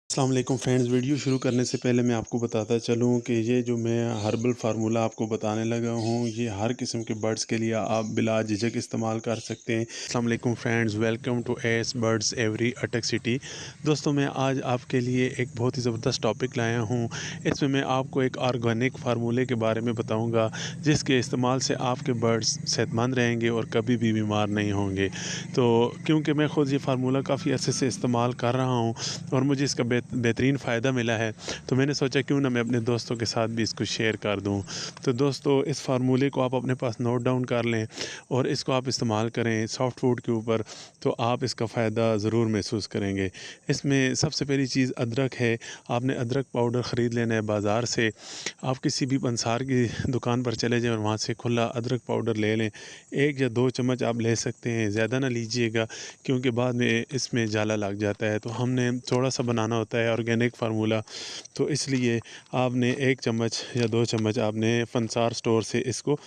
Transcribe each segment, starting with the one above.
अस्सलाम वालेकुम friends. Video शुरू करने से पहले मैं आपको बताता चलूं कि ये जो मैं हर्बल फार्मूला आपको बताने लगा हूं, ये हर किस्म के बर्ड्स के लिए आप बिला झिझक इस्तेमाल कर सकते हैं। अस्सलाम वालेकुम friends, welcome to S birds every Attock city. दोस्तों, मैं आज आपके लिए एक बहुत ही ज़बरदस्त टॉपिक लाया हूं। इसमें मैं आपको एक ऑर्गेनिक फार्मूले के बारे में बताऊँगा, जिसके इस्तेमाल से आपके बर्ड्स सेहतमंद रहेंगे और कभी भी बीमार नहीं होंगे। तो क्योंकि मैं ख़ुद ये फार्मूला काफ़ी अरसे से इस्तेमाल कर रहा हूँ और मुझे इसका बेहतरीन फ़ायदा मिला है, तो मैंने सोचा क्यों ना मैं अपने दोस्तों के साथ भी इसको शेयर कर दूं। तो दोस्तों, इस फार्मूले को आप अपने पास नोट डाउन कर लें और इसको आप इस्तेमाल करें सॉफ्ट फूड के ऊपर, तो आप इसका फ़ायदा ज़रूर महसूस करेंगे। इसमें सबसे पहली चीज़ अदरक है। आपने अदरक पाउडर ख़रीद लेना है बाज़ार से। आप किसी भी पंसार की दुकान पर चले जाएँ और वहाँ से खुला अदरक पाउडर ले लें। 1 या 2 चम्मच आप ले सकते हैं, ज़्यादा ना लीजिएगा क्योंकि बाद में इसमें जाला लग जाता है। तो हमने थोड़ा सा बनाना होता है ऑर्गेनिक फार्मूला, तो इसलिए आपने 1 चम्मच या 2 चम्मच आपने पंसार स्टोर से इसको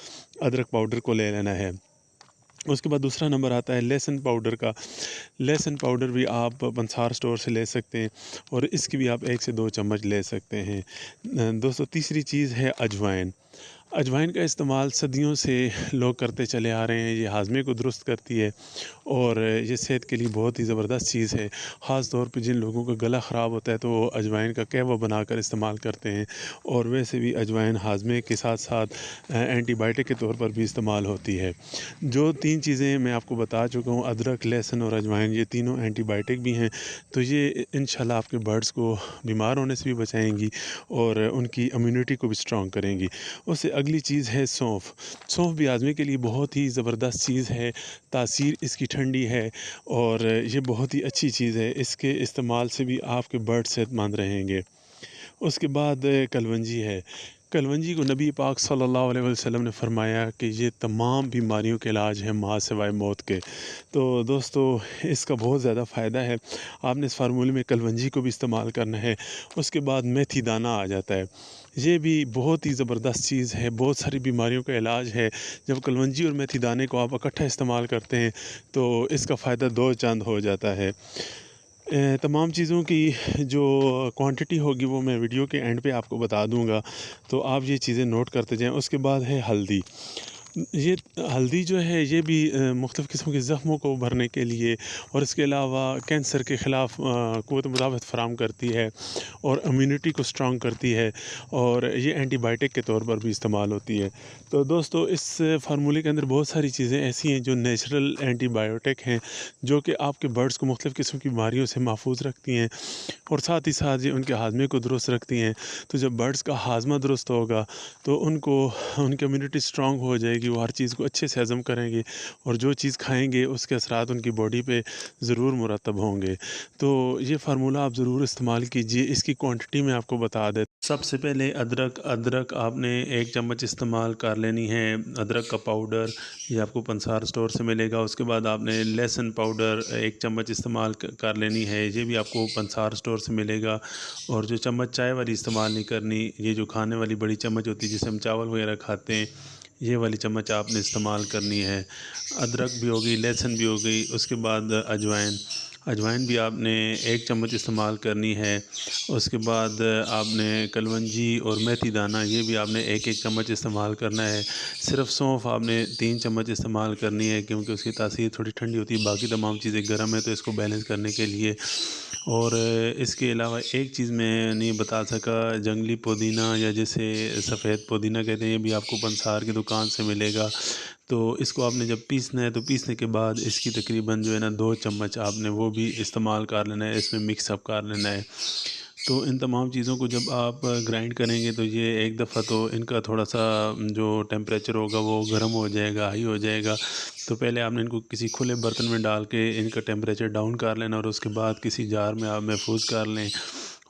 अदरक पाउडर को ले लेना है। उसके बाद दूसरा नंबर आता है लहसुन पाउडर का। लहसुन पाउडर भी आप पंसार स्टोर से ले सकते हैं और इसकी भी आप 1 से 2 चम्मच ले सकते हैं। दोस्तों, तीसरी चीज़ है अजवाइन। अजवाइन का इस्तेमाल सदियों से लोग करते चले आ रहे हैं। ये हाज़मे को दुरुस्त करती है और ये सेहत के लिए बहुत ही ज़बरदस्त चीज़ है। ख़ास तौर पे जिन लोगों का गला ख़राब होता है तो वो अजवाइन का कहवा बनाकर इस्तेमाल करते हैं। और वैसे भी अजवाइन हाज़मे के साथ साथ एंटीबायोटिक के तौर पर भी इस्तेमाल होती है। जो 3 चीज़ें मैं आपको बता चुका हूँ, अदरक, लहसुन और अजवाइन, ये तीनों एंटीबायोटिक भी हैं। तो ये इंशाल्लाह आपके बर्ड्स को बीमार होने से भी बचाएँगी और उनकी इम्यूनिटी को भी स्ट्रॉन्ग करेंगी। उससे अगली चीज़ है सौंफ। सौंफ भी हाज़मे के लिए बहुत ही ज़बरदस्त चीज़ है। तासीर इसकी ठंडी है और ये बहुत ही अच्छी चीज़ है। इसके इस्तेमाल से भी आपके बर्ड सेहतमंद रहेंगे। उसके बाद कलवंजी है। कलवंजी को नबी पाक सल्लल्लाहु अलैहि वसल्लम ने फ़रमाया कि ये तमाम बीमारियों के इलाज है माँ सिवाय मौत के। तो दोस्तों, इसका बहुत ज़्यादा फ़ायदा है। आपने इस फार्मूले में कलवंजी को भी इस्तेमाल करना है। उसके बाद मेथी दाना आ जाता है। ये भी बहुत ही ज़बरदस्त चीज़ है, बहुत सारी बीमारियों का इलाज है। जब कलवंजी और मेथी दाने को आप इकट्ठा इस्तेमाल करते हैं तो इसका फ़ायदा दो चंद हो जाता है। तमाम चीज़ों की जो क्वांटिटी होगी वो मैं वीडियो के एंड पे आपको बता दूंगा, तो आप ये चीज़ें नोट करते जाएं। उसके बाद है हल्दी। ये हल्दी जो है ये भी मुख्तलिफ़ किस्म के ज़ख्मों को भरने के लिए और इसके अलावा कैंसर के ख़िलाफ़ क़ुव्वत मुदाफ़अत फ़राहम करती है और इम्यूनिटी को स्ट्रॉन्ग करती है और ये एंटीबायोटिक के तौर पर भी इस्तेमाल होती है। तो दोस्तों, इस फार्मूले के अंदर बहुत सारी चीज़ें ऐसी हैं जो नेचुरल एंटीबायोटिक हैं, जो कि आपके बर्ड्स को मुख्तलिफ़ किस्म की बीमारियों से महफूज रखती हैं और साथ ही साथ ये उनके हाज़मे को दुरुस्त रखती हैं। तो जब बर्ड्स का हाज़मा दुरुस्त होगा तो उनको उनकी इम्यूनिटी स्ट्रॉन्ग हो जाएगी, वो हर चीज़ को अच्छे से हज़म करेंगे और जो चीज़ खाएँगे उसके असरात उनकी बॉडी पे ज़रूर मुरतब होंगे। तो ये फार्मूला आप ज़रूर इस्तेमाल कीजिए। इसकी क्वांटिटी मैं आपको बता देता। सबसे पहले अदरक आपने 1 चम्मच इस्तेमाल कर लेनी है। अदरक का पाउडर ये आपको पंसार स्टोर से मिलेगा। उसके बाद आपने लहसुन पाउडर 1 चम्मच इस्तेमाल कर लेनी है, ये भी आपको पंसार स्टोर से मिलेगा। और जो चम्मच चाय वाली इस्तेमाल नहीं करनी, ये जो खाने वाली बड़ी चम्मच होती है जिससे हम चावल वगैरह खाते हैं, ये वाली चम्मच आपने इस्तेमाल करनी है। अदरक भी हो गई, लहसुन भी हो गई। उसके बाद अजवाइन, अजवाइन भी आपने 1 चम्मच इस्तेमाल करनी है। उसके बाद आपने कलवंजी और मेथी दाना, ये भी आपने 1-1 चम्मच इस्तेमाल करना है। सिर्फ सौंफ आपने 3 चम्मच इस्तेमाल करनी है क्योंकि उसकी तासीर थोड़ी ठंडी होती है, बाकी तमाम चीज़ें गर्म है तो इसको बैलेंस करने के लिए। और इसके अलावा एक चीज़ मैं नहीं बता सका, जंगली पुदीना या जिसे सफ़ेद पुदीना कहते हैं, ये भी आपको पंसार की दुकान से मिलेगा। तो इसको आपने जब पीसना है तो पीसने के बाद इसकी तकरीबन जो है ना 2 चम्मच आपने वो भी इस्तेमाल कर लेना है, इसमें मिक्सअप कर लेना है। तो इन तमाम चीज़ों को जब आप ग्राइंड करेंगे तो ये एक दफ़ा तो इनका थोड़ा-सा जो टेम्परेचर होगा वो गर्म हो जाएगा, हाई हो जाएगा। तो पहले आपने इनको किसी खुले बर्तन में डाल के इनका टेम्परेचर डाउन कर लेना और उसके बाद किसी जार में आप महफूज़ कर लें।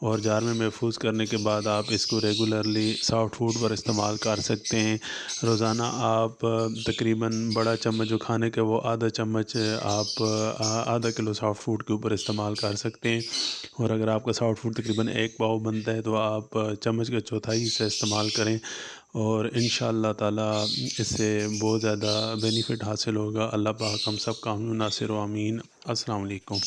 और जार में महफूज़ करने के बाद आप इसको रेगुलरली सॉफ्ट फूड पर इस्तेमाल कर सकते हैं। रोज़ाना आप तकरीबन बड़ा चम्मच जो खाने का वो आधा चम्मच आप आधा किलो सॉफ्ट फूड के ऊपर इस्तेमाल कर सकते हैं। और अगर आपका सॉफ्ट फूड तकरीबन 1 पाव बनता है तो आप चम्मच का चौथाई हिस्सा इस्तेमाल करें और इंशाअल्लाह ताला इससे बहुत ज़्यादा बेनिफिट हासिल होगा। अल्लाह पाक हम सब का हम नासिर व आमीन। अस्सलाम वालेकुम।